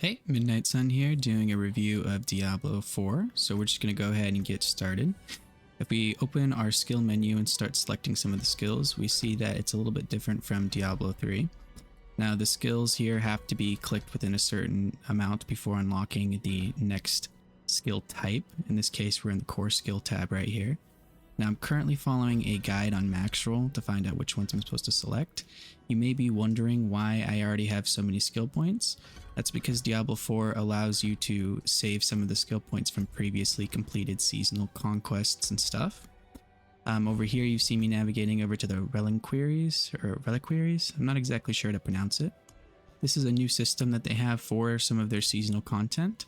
Hey, Midnight Sun here, doing a review of Diablo 4, so we're just going to go ahead and get started. If we open our skill menu and start selecting some of the skills, we see that it's a little bit different from Diablo 3. Now the skills here have to be clicked within a certain amount before unlocking the next skill type. In this case, we're in the core skill tab right here. Now I'm currently following a guide on Maxroll to find out which ones I'm supposed to select. You may be wondering why I already have so many skill points. That's because Diablo 4 allows you to save some of the skill points from previously completed seasonal conquests and stuff. Over here you see me navigating over to the reliquaries. I'm not exactly sure how to pronounce it. This is a new system that they have for some of their seasonal content.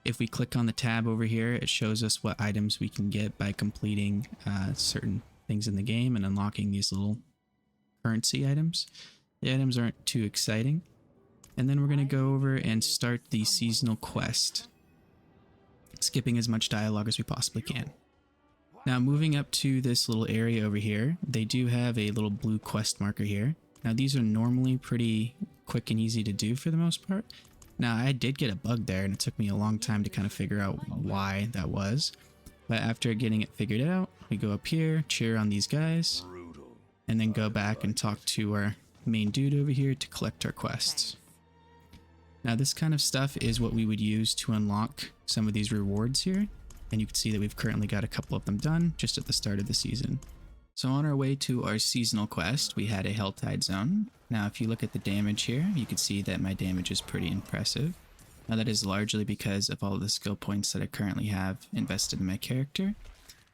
If we click on the tab over here, it shows us what items we can get by completing certain things in the game and unlocking these little currency items. The items aren't too exciting. And then we're going to go over and start the seasonal quest, skipping as much dialogue as we possibly can. Now moving up to this little area over here, they do have a little blue quest marker here. Now these are normally pretty quick and easy to do for the most part. Now I did get a bug there and it took me a long time to kind of figure out why that was. But after getting it figured out, we go up here, cheer on these guys, and then go back and talk to our main dude over here to collect our quests. Now this kind of stuff is what we would use to unlock some of these rewards here. And you can see that we've currently got a couple of them done just at the start of the season. So on our way to our seasonal quest, we had a Helltide zone. Now if you look at the damage here, you can see that my damage is pretty impressive. Now that is largely because of all of the skill points that I currently have invested in my character.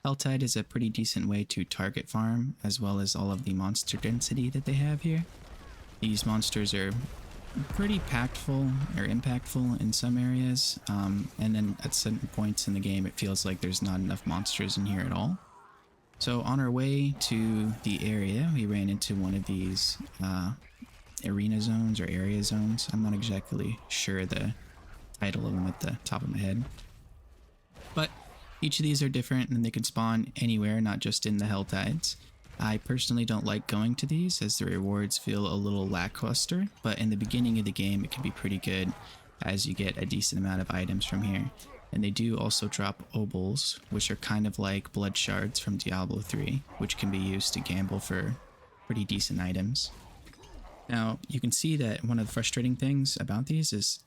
Helltide is a pretty decent way to target farm, as well as all of the monster density that they have here. These monsters are pretty impactful in some areas, and then at certain points in the game it feels like there's not enough monsters in here at all. So on our way to the area, we ran into one of these arena zones or area zones. I'm not exactly sure the title of them at the top of my head, but each of these are different and they can spawn anywhere, not just in the Helltides. I personally don't like going to these as the rewards feel a little lackluster, but in the beginning of the game it can be pretty good as you get a decent amount of items from here. And they do also drop obols, which are kind of like blood shards from Diablo 3, which can be used to gamble for pretty decent items. Now you can see that one of the frustrating things about these is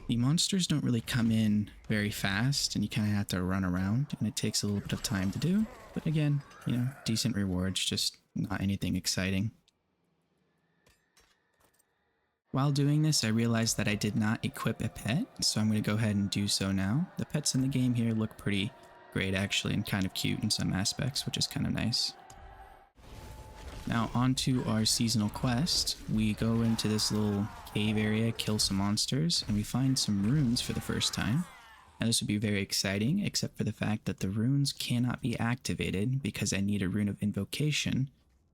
the monsters don't really come in very fast and you kind of have to run around and it takes a little bit of time to do. But again, you know, decent rewards, just not anything exciting. While doing this, I realized that I did not equip a pet, so I'm going to go ahead and do so now. The pets in the game here look pretty great actually and kind of cute in some aspects, which is kind of nice. Now onto our seasonal quest. We go into this little cave area, kill some monsters, and we find some runes for the first time. Now this would be very exciting, except for the fact that the runes cannot be activated because I need a rune of invocation,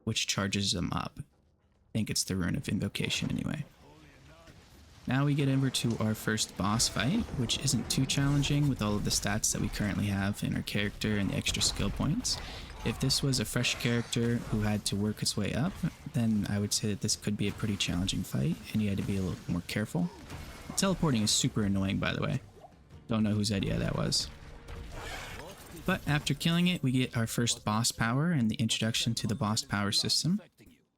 which charges them up. I think it's the rune of invocation anyway. Now we get over to our first boss fight, which isn't too challenging with all of the stats that we currently have in our character and the extra skill points. If this was a fresh character who had to work his way up, then I would say that this could be a pretty challenging fight and you had to be a little more careful. Teleporting is super annoying, by the way. Don't know whose idea that was. But after killing it, we get our first boss power and the introduction to the boss power system.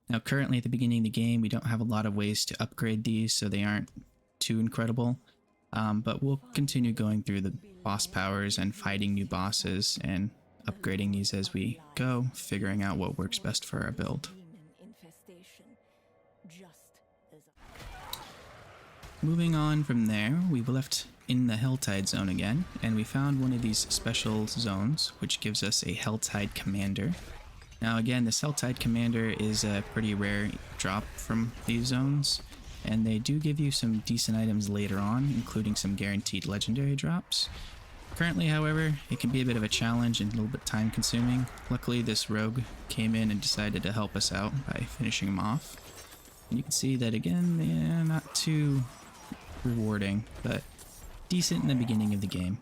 Now currently at the beginning of the game, we don't have a lot of ways to upgrade these, so they aren't too incredible. But we'll continue going through the boss powers and fighting new bosses and upgrading these as we go, figuring out what works best for our build. Moving on from there, we left in the Helltide zone again, and we found one of these special zones, which gives us a Helltide Commander. Now again, this Helltide Commander is a pretty rare drop from these zones, and they do give you some decent items later on, including some guaranteed legendary drops. Currently, however, it can be a bit of a challenge and a little bit time consuming. Luckily, this rogue came in and decided to help us out by finishing him off. And you can see that again, yeah, not too rewarding, but decent in the beginning of the game.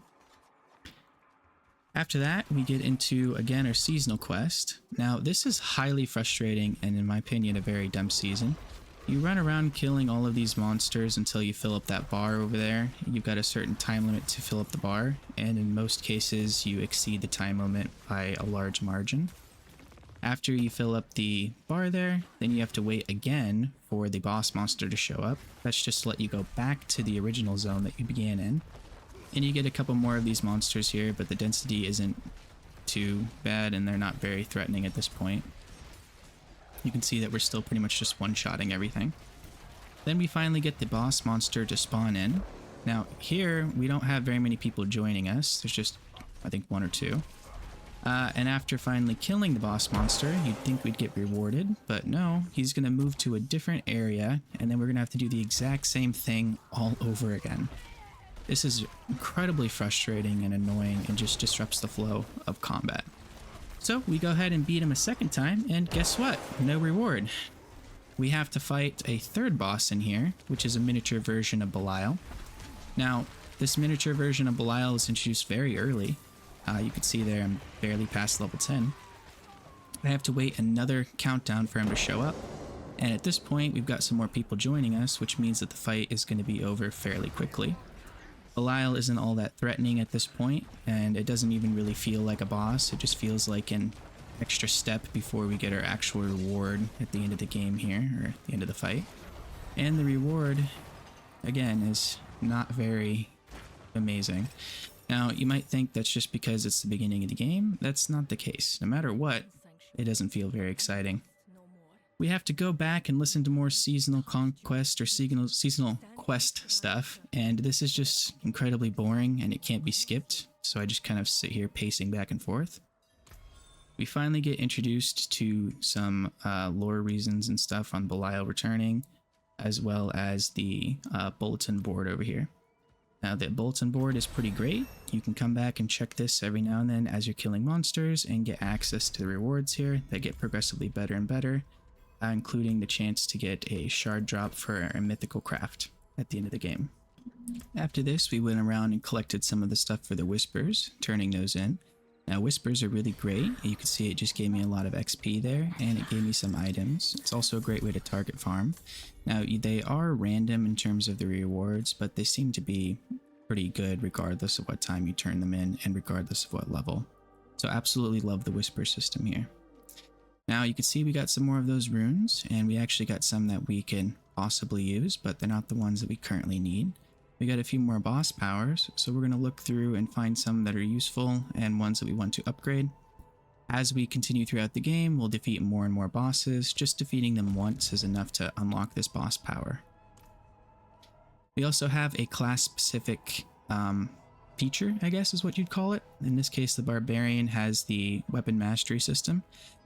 After that, we get into, again, our seasonal quest. Now, this is highly frustrating and, in my opinion, a very dumb season. You run around killing all of these monsters until you fill up that bar over there. You've got a certain time limit to fill up the bar, and in most cases you exceed the time limit by a large margin. After you fill up the bar there, then you have to wait again for the boss monster to show up. That's just to let you go back to the original zone that you began in. And you get a couple more of these monsters here, but the density isn't too bad and they're not very threatening at this point. You can see that we're still pretty much just one-shotting everything. Then we finally get the boss monster to spawn in. Now here, we don't have very many people joining us. There's just, I think, one or two. And after finally killing the boss monster, you'd think we'd get rewarded, but no, he's going to move to a different area, and then we're going to have to do the exact same thing all over again. This is incredibly frustrating and annoying and just disrupts the flow of combat. So we go ahead and beat him a second time, and guess what? No reward. We have to fight a third boss in here, which is a miniature version of Belial. Now, this miniature version of Belial was introduced very early. You can see there I'm barely past level 10. I have to wait another countdown for him to show up. And at this point, we've got some more people joining us, which means that the fight is going to be over fairly quickly. Belial isn't all that threatening at this point, and it doesn't even really feel like a boss. It just feels like an extra step before we get our actual reward at the end of the game here, or at the end of the fight. And the reward, again, is not very amazing. Now, you might think that's just because it's the beginning of the game. That's not the case. No matter what, it doesn't feel very exciting. We have to go back and listen to more seasonal conquest or seasonal quest stuff, and this is just incredibly boring and it can't be skipped, so I just kind of sit here pacing back and forth. We finally get introduced to some lore reasons and stuff on Belial returning, as well as the bulletin board over here. Now, the bulletin board is pretty great. You can come back and check this every now and then as you're killing monsters and get access to the rewards here that get progressively better and better, including the chance to get a shard drop for a mythical craft at the end of the game. After this, we went around and collected some of the stuff for the whispers, turning those in. Now, whispers are really great. You can see it just gave me a lot of XP there, and it gave me some items. It's also a great way to target farm. Now, they are random in terms of the rewards, but they seem to be pretty good regardless of what time you turn them in and regardless of what level. So absolutely love the whisper system here. Now, you can see we got some more of those runes, and we actually got some that we can possibly use, but they're not the ones that we currently need. We got a few more boss powers, so we're going to look through and find some that are useful and ones that we want to upgrade. As we continue throughout the game, we'll defeat more and more bosses. Just defeating them once is enough to unlock this boss power. We also have a class-specific feature, I guess is what you'd call it. In this case, the Barbarian has the weapon mastery system.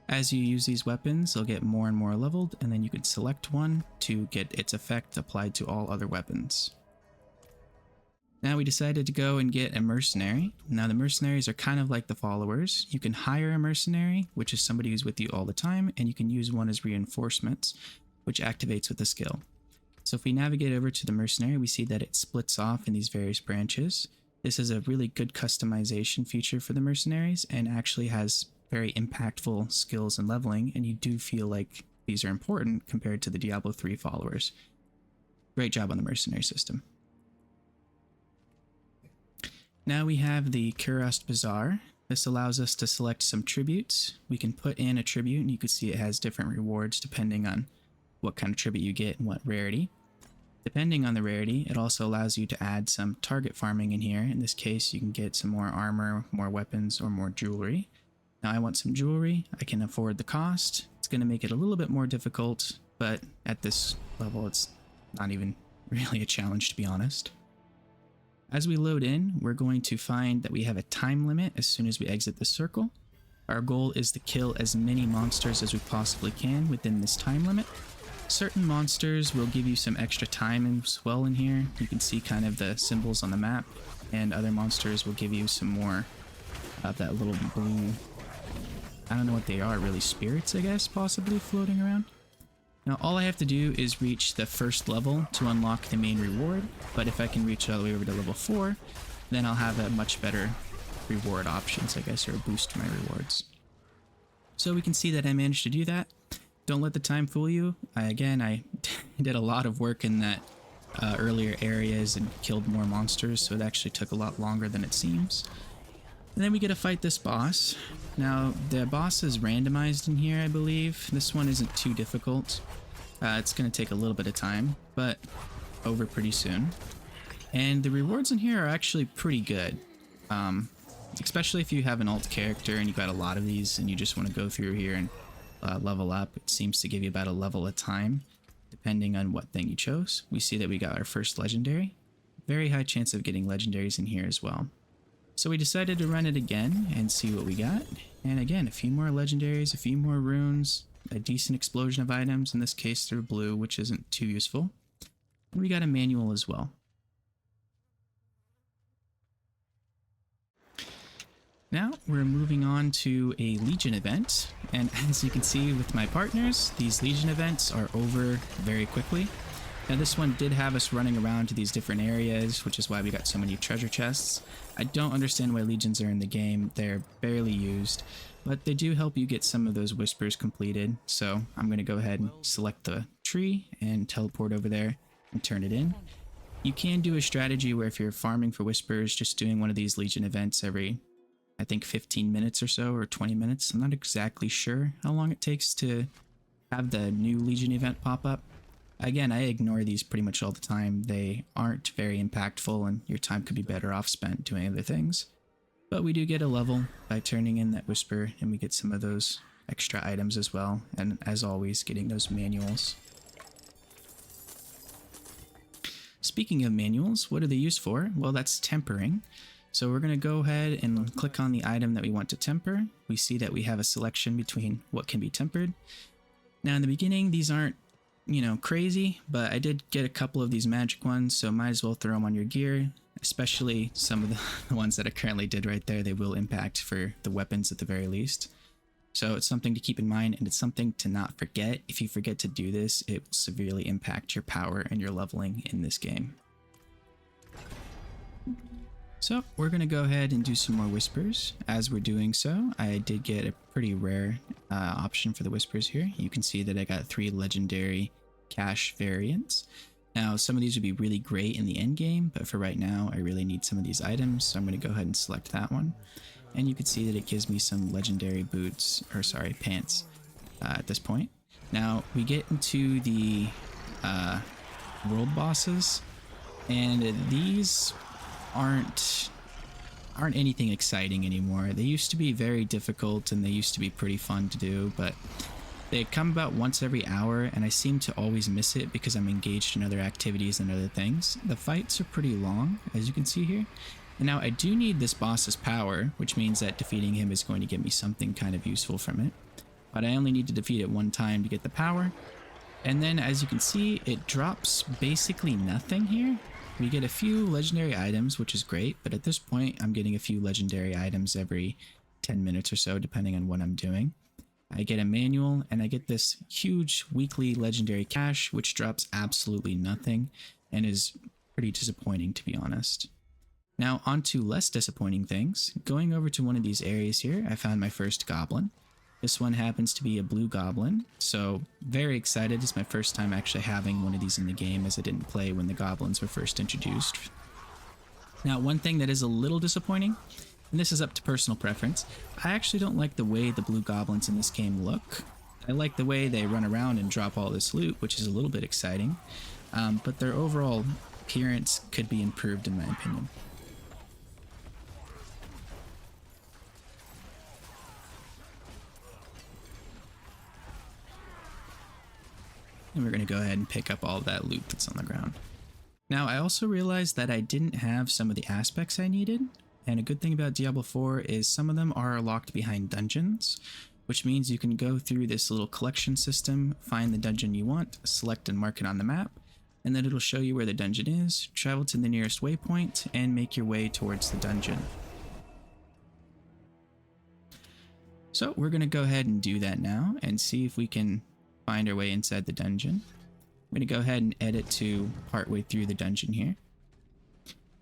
As you use these weapons, they'll get more and more leveled, and then you can select one to get its effect applied to all other weapons. Now we decided to go and get a mercenary. Now the mercenaries are kind of like the followers. You can hire a mercenary, which is somebody who's with you all the time, and you can use one as reinforcements, which activates with a skill. So if we navigate over to the mercenary, we see that it splits off in these various branches. This is a really good customization feature for the mercenaries and actually has very impactful skills and leveling, and you do feel like these are important compared to the Diablo 3 followers. Great job on the mercenary system. Now we have the Kurast Bazaar. This allows us to select some tributes. We can put in a tribute, and you can see it has different rewards depending on what kind of tribute you get and what rarity. Depending on the rarity, it also allows you to add some target farming in here. In this case, you can get some more armor, more weapons, or more jewelry. Now I want some jewelry. I can afford the cost. It's going to make it a little bit more difficult, but at this level, it's not even really a challenge, to be honest. As we load in, we're going to find that we have a time limit as soon as we exit the circle. Our goal is to kill as many monsters as we possibly can within this time limit. Certain monsters will give you some extra time as well in here. You can see kind of the symbols on the map, and other monsters will give you some more of that little blue, I don't know what they are, really spirits, I guess, possibly floating around. Now all I have to do is reach the first level to unlock the main reward, but if I can reach all the way over to level 4, then I'll have a much better reward options, I guess, or a boost to my rewards. So we can see that I managed to do that. don't let the time fool you. I did a lot of work in that earlier areas and killed more monsters, so it actually took a lot longer than it seems. And then we get to fight this boss. Now, the boss is randomized in here, I believe. This one isn't too difficult. It's going to take a little bit of time, but over pretty soon. And the rewards in here are actually pretty good. Especially if you have an alt character and you got a lot of these and you just want to go through here and level up. It seems to give you about a level at a time, depending on what thing you chose. We see that we got our first legendary. Very high chance of getting legendaries in here as well. So we decided to run it again and see what we got. And again, a few more legendaries, a few more runes, a decent explosion of items, in this case through blue, which isn't too useful. And we got a manual as well. Now we're moving on to a Legion event, and as you can see with my partners, these Legion events are over very quickly. Now this one did have us running around to these different areas, which is why we got so many treasure chests. I don't understand why Legions are in the game, they're barely used, but they do help you get some of those whispers completed. So I'm going to go ahead and select the tree and teleport over there and turn it in. You can do a strategy where if you're farming for whispers, just doing one of these Legion events every, I think 15 minutes or so, or 20 minutes. I'm not exactly sure how long it takes to have the new Legion event pop up. Again, I ignore these pretty much all the time. They aren't very impactful and your time could be better off spent doing other things. But we do get a level by turning in that whisper, and we get some of those extra items as well. And as always, getting those manuals. Speaking of manuals, what are they used for? Well, that's tempering. So we're going to go ahead and click on the item that we want to temper. We see that we have a selection between what can be tempered. Now in the beginning, these aren't, crazy, but I did get a couple of these magic ones, so might as well throw them on your gear, especially some of the ones that I currently did right there. They will impact for the weapons at the very least. So it's something to keep in mind, and it's something to not forget. If you forget to do this, it will severely impact your power and your leveling in this game. So we're going to go ahead and do some more whispers. As we're doing so, I did get a pretty rare option for the whispers here. You can see that I got 3 legendary cache variants. Now some of these would be really great in the end game, but for right now I really need some of these items, so I'm going to go ahead and select that one. And you can see that it gives me some legendary pants at this point. Now we get into the world bosses, and these aren't anything exciting anymore. They used to be very difficult and they used to be pretty fun to do, but they come about once every hour and I seem to always miss it because I'm engaged in other activities and other things. The fights are pretty long, as you can see here. And now I do need this boss's power, which means that defeating him is going to get me something kind of useful from it. But I only need to defeat it one time to get the power. And then as you can see, it drops basically nothing here. We get a few legendary items, which is great, but at this point I'm getting a few legendary items every 10 minutes or so, depending on what I'm doing. I get a manual, and I get this huge weekly legendary cache, which drops absolutely nothing, and is pretty disappointing, to be honest. Now on to less disappointing things. Going over to one of these areas here, I found my first goblin. This one happens to be a blue goblin, so very excited. It's my first time actually having one of these in the game, as I didn't play when the goblins were first introduced. Now one thing that is a little disappointing, and this is up to personal preference, I actually don't like the way the blue goblins in this game look. I like the way they run around and drop all this loot, which is a little bit exciting, but their overall appearance could be improved in my opinion. And we're going to go ahead and pick up all of that loot that's on the ground. Now I also realized that I didn't have some of the aspects I needed. And a good thing about Diablo 4 is some of them are locked behind dungeons, which means you can go through this little collection system, find the dungeon you want, select and mark it on the map, and then it'll show you where the dungeon is, travel to the nearest waypoint, and make your way towards the dungeon. So we're going to go ahead and do that now and see if we can find our way inside the dungeon. I'm going to go ahead and edit to partway through the dungeon here.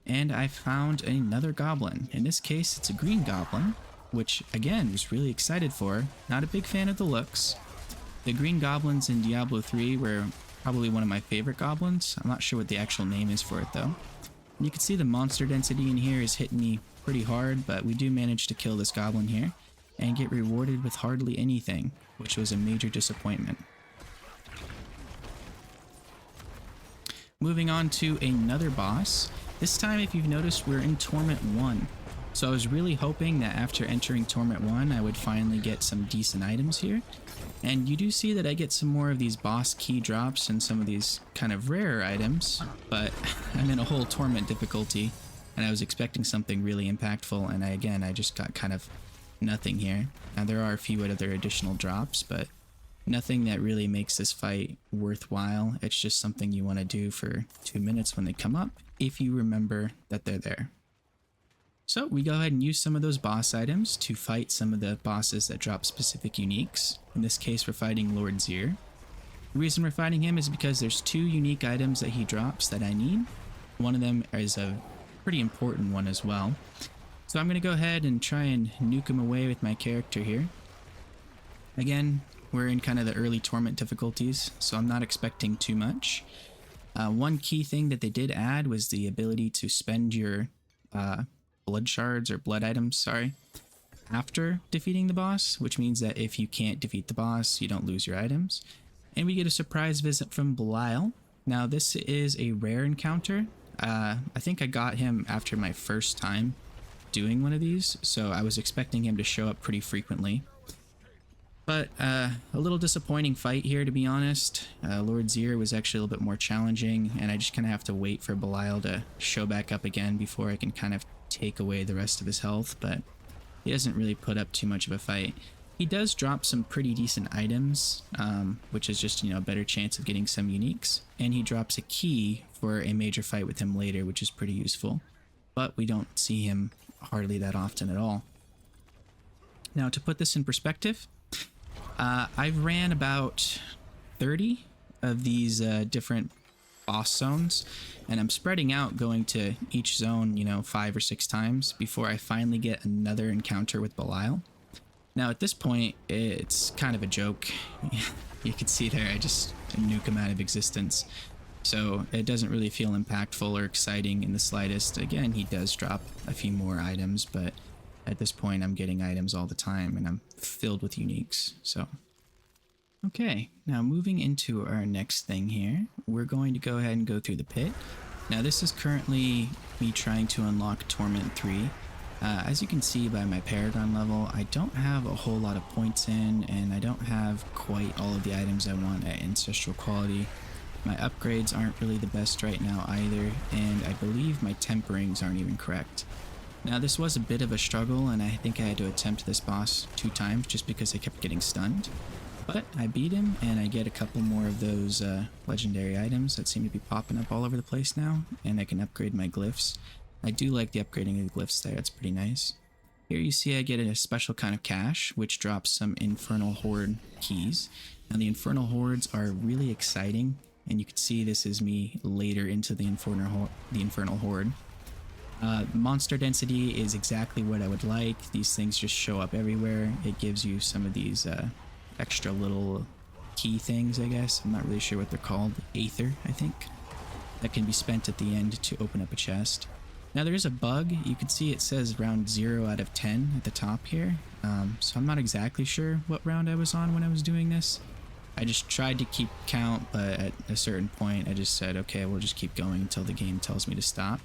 And I found another goblin. In this case, it's a green goblin, which again, was really excited for. Not a big fan of the looks, The green goblins in Diablo 3 were probably one of my favorite goblins. I'm not sure what the actual name is for it though. You can see the monster density in here is hitting me pretty hard, but we do manage to kill this goblin here and get rewarded with hardly anything, which was a major disappointment. Moving on to another boss. This time, if you've noticed, we're in Torment 1. So I was really hoping that after entering Torment 1, I would finally get some decent items here. And you do see that I get some more of these boss key drops and some of these kind of rarer items, but I'm in a whole Torment difficulty, and I was expecting something really impactful, and I just got kind of nothing here. Now there are a few other additional drops, but nothing that really makes this fight worthwhile. It's just something you want to do for 2 minutes when they come up, if you remember that they're there. So we go ahead and use some of those boss items to fight some of the bosses that drop specific uniques. In this case, we're fighting Lord Zir. The reason we're fighting him is because there's 2 unique items that he drops that I need. One of them is a pretty important one as well. So I'm going to go ahead and try and nuke him away with my character here. Again, we're in kind of the early Torment difficulties, so I'm not expecting too much. One key thing that they did add was the ability to spend your blood shards or blood items, sorry, after defeating the boss, which means that if you can't defeat the boss, you don't lose your items. And we get a surprise visit from Belial. Now this is a rare encounter. I think I got him after my first time doing one of these, so I was expecting him to show up pretty frequently. But a little disappointing fight here, to be honest. Lord Zir was actually a little bit more challenging, and I just kind of have to wait for Belial to show back up again before I can kind of take away the rest of his health, but he doesn't really put up too much of a fight. He does drop some pretty decent items, which is just, a better chance of getting some uniques, and he drops a key for a major fight with him later, which is pretty useful, but we don't see him hardly that often at all. Now, to put this in perspective, I've ran about 30 of these different boss zones, and I'm spreading out, going to each zone 5 or 6 times before I finally get another encounter with Belial. Now at this point it's kind of a joke. You can see there I just nuke him out of existence, so it doesn't really feel impactful or exciting in the slightest. Again, he does drop a few more items, but at this point I'm getting items all the time and I'm filled with uniques. So okay, now moving into our next thing here, we're going to go ahead and go through the pit. Now this is currently me trying to unlock Torment 3. As you can see by my Paragon level, I don't have a whole lot of points in, and I don't have quite all of the items I want at Ancestral quality. My upgrades aren't really the best right now either, and I believe my temperings aren't even correct. Now this was a bit of a struggle, and I think I had to attempt this boss 2 times just because I kept getting stunned. But I beat him, and I get a couple more of those legendary items that seem to be popping up all over the place now, and I can upgrade my glyphs. I do like the upgrading of the glyphs there, it's pretty nice. Here you see I get a special kind of cache, which drops some Infernal Horde keys. Now the Infernal Hordes are really exciting, and you can see this is me later into the Infernal Horde. Monster density is exactly what I would like. These things just show up everywhere. It gives you some of these extra little key things, I guess. I'm not really sure what they're called. Aether, I think. That can be spent at the end to open up a chest. Now there is a bug. You can see it says round 0 out of 10 at the top here. So I'm not exactly sure what round I was on when I was doing this. I just tried to keep count, but at a certain point I just said, okay, we'll just keep going until the game tells me to stop.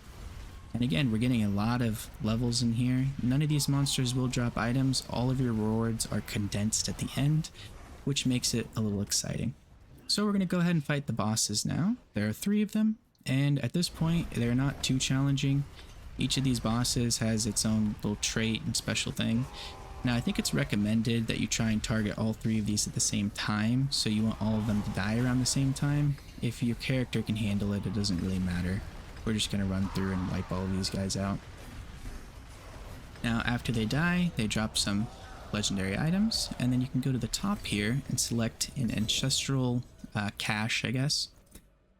And again, we're getting a lot of levels in here. None of these monsters will drop items. All of your rewards are condensed at the end, which makes it a little exciting. So we're going to go ahead and fight the bosses now. There are 3 of them, and at this point, they're not too challenging. Each of these bosses has its own little trait and special thing. Now, I think it's recommended that you try and target all 3 of these at the same time, so you want all of them to die around the same time. If your character can handle it, it doesn't really matter. We're just going to run through and wipe all of these guys out. Now, after they die, they drop some legendary items, and then you can go to the top here and select an ancestral cache, I guess.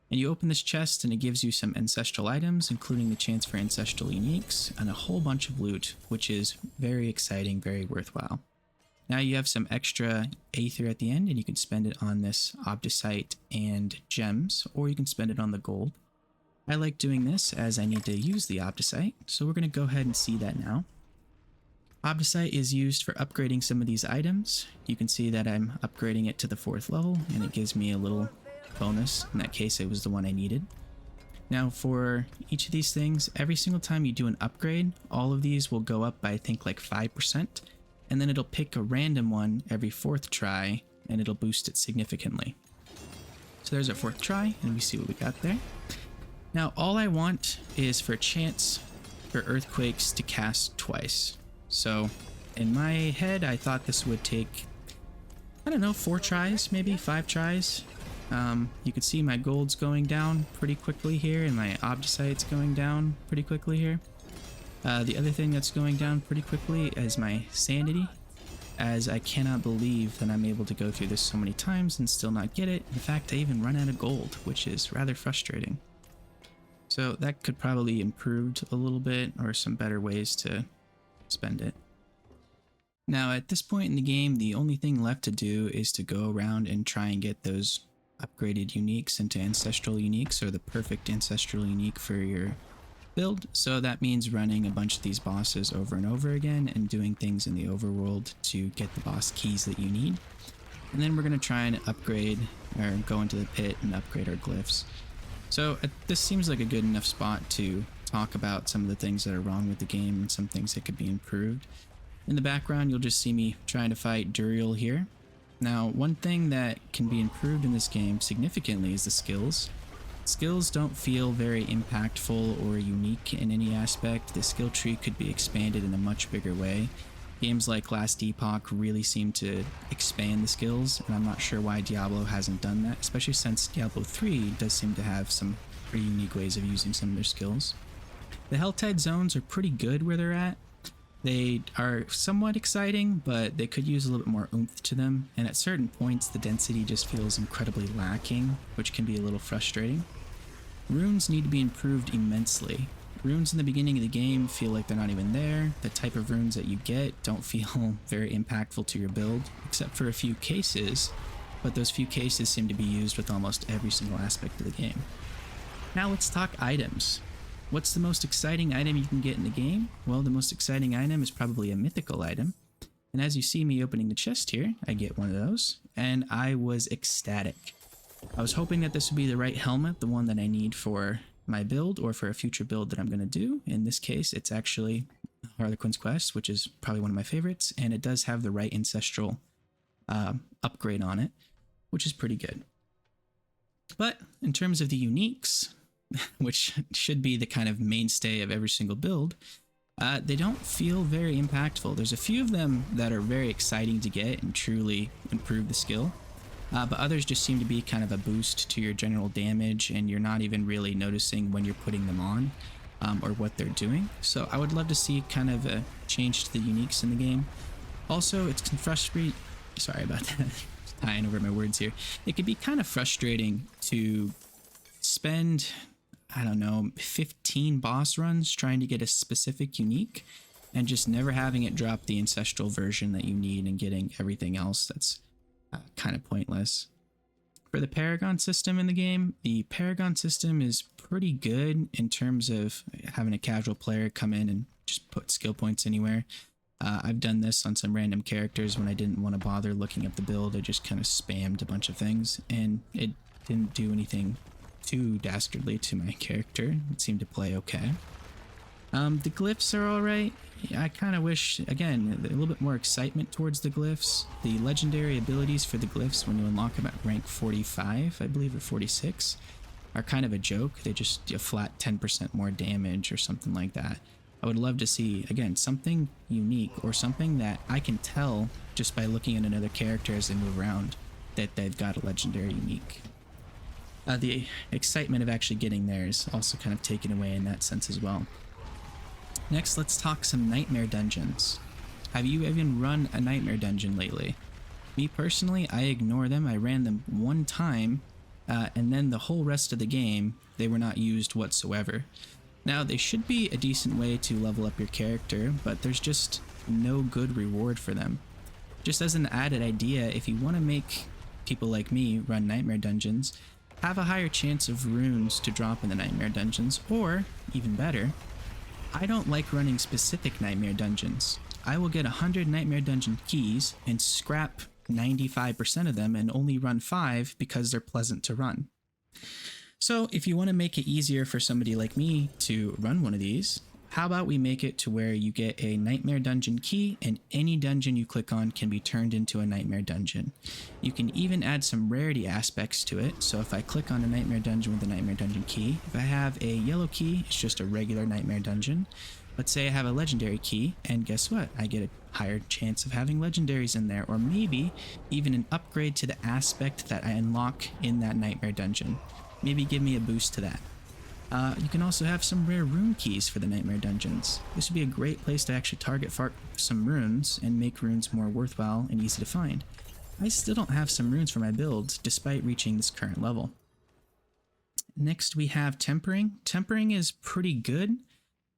And you open this chest and it gives you some ancestral items, including the chance for ancestral uniques and a whole bunch of loot, which is very exciting, very worthwhile. Now you have some extra Aether at the end, and you can spend it on this Obdicite and gems, or you can spend it on the gold. I like doing this as I need to use the Obdicite, so we're going to go ahead and see that now. Obdicite is used for upgrading some of these items. You can see that I'm upgrading it to the 4th level, and it gives me a little bonus. In that case, it was the one I needed. Now for each of these things, every single time you do an upgrade, all of these will go up by I think like 5%, and then it'll pick a random one every 4th try, and it'll boost it significantly. So there's our 4th try, and we see what we got there. Now all I want is for a chance for earthquakes to cast twice. So in my head, I thought this would take, I don't know, 4 tries, maybe 5 tries. You can see my gold's going down pretty quickly here, and my Obdicite's going down pretty quickly here. The other thing that's going down pretty quickly is my sanity, as I cannot believe that I'm able to go through this so many times and still not get it. In fact, I even run out of gold, which is rather frustrating. So that could probably be improved a little bit, or some better ways to spend it. Now at this point in the game, the only thing left to do is to go around and try and get those upgraded uniques into ancestral uniques, or the perfect ancestral unique for your build. So that means running a bunch of these bosses over and over again and doing things in the overworld to get the boss keys that you need. And then we're going to try and upgrade, or go into the pit and upgrade our glyphs. So this seems like a good enough spot to talk about some of the things that are wrong with the game and some things that could be improved. In the background, you'll just see me trying to fight Duriel here. Now, one thing that can be improved in this game significantly is the skills. Skills don't feel very impactful or unique in any aspect. The skill tree could be expanded in a much bigger way. Games like Last Epoch really seem to expand the skills, and I'm not sure why Diablo hasn't done that, especially since Diablo 3 does seem to have some pretty unique ways of using some of their skills. The Helltide zones are pretty good where they're at. They are somewhat exciting, but they could use a little bit more oomph to them, and at certain points the density just feels incredibly lacking, which can be a little frustrating. Runes need to be improved immensely. Runes in the beginning of the game feel like they're not even there. The type of runes that you get don't feel very impactful to your build, except for a few cases, but those few cases seem to be used with almost every single aspect of the game. Now let's talk items. What's the most exciting item you can get in the game? Well, the most exciting item is probably a mythical item. And as you see me opening the chest here, I get one of those, and I was ecstatic. I was hoping that this would be the right helmet, the one that I need for my build or for a future build that I'm going to do. In this case, it's actually Harlequin's Quest, which is probably one of my favorites, and it does have the right ancestral upgrade on it, which is pretty good. But in terms of the uniques, which should be the kind of mainstay of every single build, they don't feel very impactful. There's a few of them that are very exciting to get and truly improve the skill, but others just seem to be kind of a boost to your general damage, and you're not even really noticing when you're putting them on or what they're doing. So I would love to see kind of a change to the uniques in the game. Also, it's frustrating. Sorry about that. Tying over my words here. It could be kind of frustrating to spend, I don't know, 15 boss runs trying to get a specific unique and just never having it drop the ancestral version that you need and getting everything else that's kind of pointless. For the Paragon system in the game, the Paragon system is pretty good in terms of having a casual player come in and just put skill points anywhere. I've done this on some random characters when I didn't want to bother looking up the build. I just kind of spammed a bunch of things, and it didn't do anything too dastardly to my character. It seemed to play okay. The glyphs are alright. I kind of wish, again, a little bit more excitement towards the glyphs. The legendary abilities for the glyphs when you unlock them at rank 45, I believe, or 46, are kind of a joke. They just do a flat 10% more damage or something like that. I would love to see, again, something unique or something that I can tell just by looking at another character as they move around that they've got a legendary unique. The excitement of actually getting there is also kind of taken away in that sense as well. Next, let's talk some nightmare dungeons. Have you even run a nightmare dungeon lately? Me personally, I ignore them. I ran them one time, and then the whole rest of the game, they were not used whatsoever. Now, they should be a decent way to level up your character, but there's just no good reward for them. Just as an added idea, if you want to make people like me run nightmare dungeons, have a higher chance of runes to drop in the nightmare dungeons, or even better, I don't like running specific nightmare dungeons. I will get 100 nightmare dungeon keys and scrap 95% of them and only run 5 because they're pleasant to run. So if you want to make it easier for somebody like me to run one of these, how about we make it to where you get a nightmare dungeon key and any dungeon you click on can be turned into a nightmare dungeon. You can even add some rarity aspects to it. So if I click on a nightmare dungeon with a nightmare dungeon key, if I have a yellow key, it's just a regular nightmare dungeon. Let's say I have a legendary key, and guess what? I get a higher chance of having legendaries in there, or maybe even an upgrade to the aspect that I unlock in that nightmare dungeon. Maybe give me a boost to that. You can also have some rare rune keys for the nightmare dungeons. This would be a great place to actually target some runes and make runes more worthwhile and easy to find. I still don't have some runes for my build despite reaching this current level. Next we have tempering. Tempering is pretty good.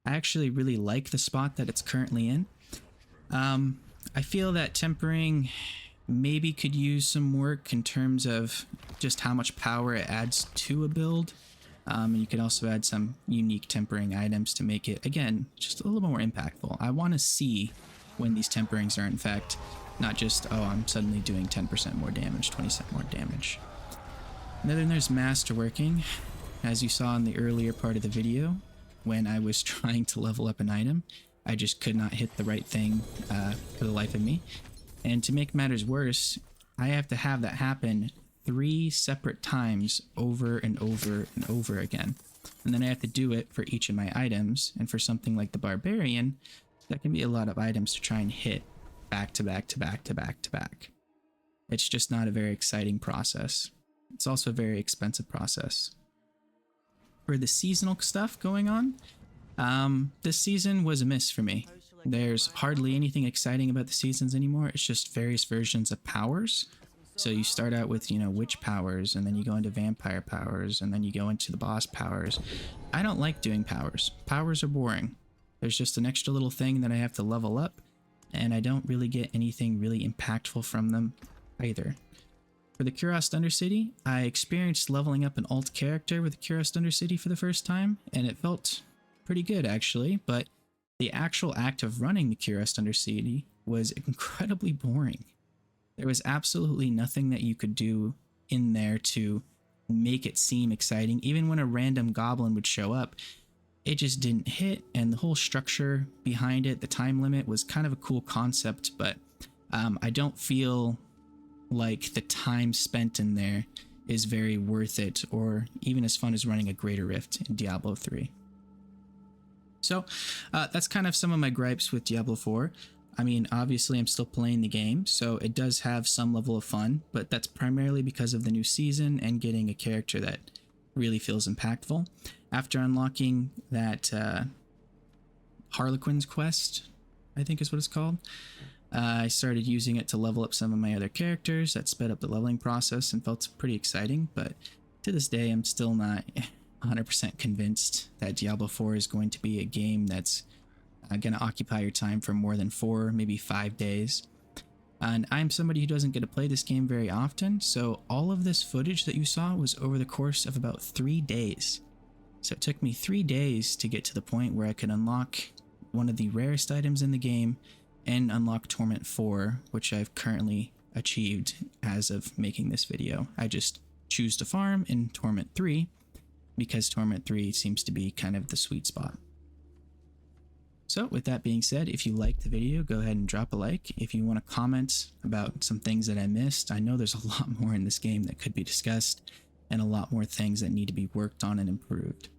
I actually really like the spot that it's currently in. I feel that tempering maybe could use some work in terms of just how much power it adds to a build. And you can also add some unique tempering items to make it, again, just a little more impactful. I want to see when these temperings are in fact not just, oh, I'm suddenly doing 10% more damage, 20% more damage. And then there's masterworking. As you saw in the earlier part of the video, when I was trying to level up an item, I just could not hit the right thing for the life of me. And to make matters worse, I have to have that happen 3 separate times over and over and over again. And then I have to do it for each of my items. And for something like the Barbarian, that can be a lot of items to try and hit back to back to back to back to back. It's just not a very exciting process. It's also a very expensive process. For the seasonal stuff going on, this season was a miss for me. There's hardly anything exciting about the seasons anymore. It's just various versions of powers. So you start out with, witch powers, and then you go into vampire powers, and then you go into the boss powers. I don't like doing powers. Powers are boring. There's just an extra little thing that I have to level up, and I don't really get anything really impactful from them either. For the Kuros Undercity, I experienced leveling up an alt character with the Kuros Undercity for the first time, and it felt pretty good actually, but the actual act of running the Kuros Undercity was incredibly boring. There was absolutely nothing that you could do in there to make it seem exciting. Even when a random goblin would show up, it just didn't hit, and the whole structure behind it, the time limit, was kind of a cool concept, but I don't feel like the time spent in there is very worth it, or even as fun as running a Greater Rift in Diablo 3. So that's kind of some of my gripes with Diablo 4. I mean, obviously I'm still playing the game, so it does have some level of fun, but that's primarily because of the new season and getting a character that really feels impactful. After unlocking that Harlequin's quest, I think is what it's called, I started using it to level up some of my other characters. That sped up the leveling process and felt pretty exciting, but to this day I'm still not 100% convinced that Diablo 4 is going to be a game that's going to occupy your time for more than 4, maybe 5 days. And I'm somebody who doesn't get to play this game very often, so all of this footage that you saw was over the course of about 3 days. So it took me 3 days to get to the point where I could unlock one of the rarest items in the game and unlock Torment 4, which I've currently achieved as of making this video. I just choose to farm in Torment 3 because Torment 3 seems to be kind of the sweet spot. So with that being said, if you liked the video, go ahead and drop a like. If you want to comment about some things that I missed, I know there's a lot more in this game that could be discussed and a lot more things that need to be worked on and improved.